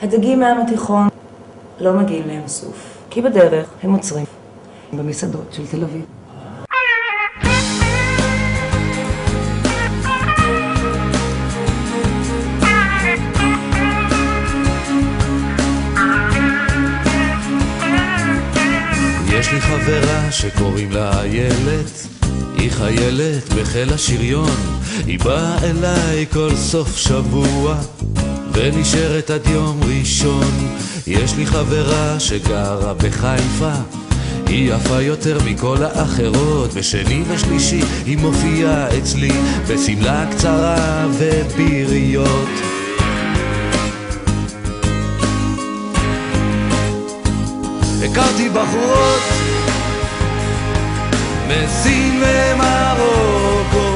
הדגים מים התיכון לא מגיעים לים סוף, כי בדרך הם עוצרים במסעדות של תל אביב. יש לי חברה שקוראים לה איילת, היא חיילת בחיל השריון, היא באה אליי כל סוף שבוע ונשארת עד יום ראשון. יש לי חברה שגרה בחיפה, היא יפה יותר מכל האחרות, בשני ושלישי היא מופיעה אצלי בסמלה קצרה וביריות. הכרתי בחורות מסין ומרוקו,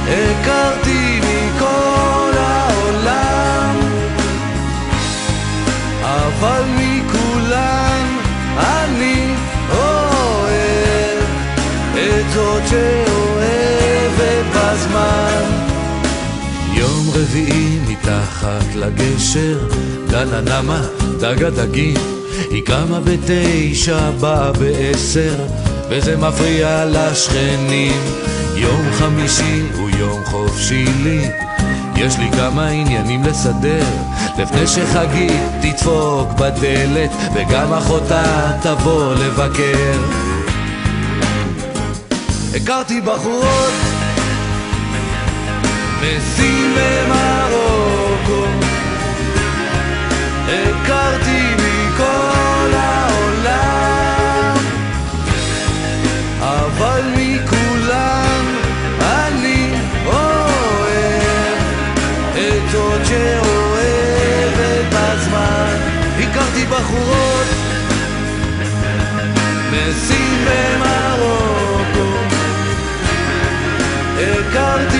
הכרתי מכל העולם, אבל מכולן אני אוהב את זאת שאוהבת בזמן. יום רביעי מתחת לגשר, דנה נמה דג הדגים, היא קמה ב9, באה ב10, וזה מפריע לשכנים. יום חמישי הוא יום חופשי לי, יש לי כמה עניינים לסדר, לפני שחגית תדפוק בדלת וגם אחותה תבוא לבקר. הכרתי בחורות מסין ומרוקו, הכרתי מכל העולם, אבל מכולן אני אוהב את זאת שאוהבת בזמן. הכרתי בחורות מסין ומרוקו, הכרתי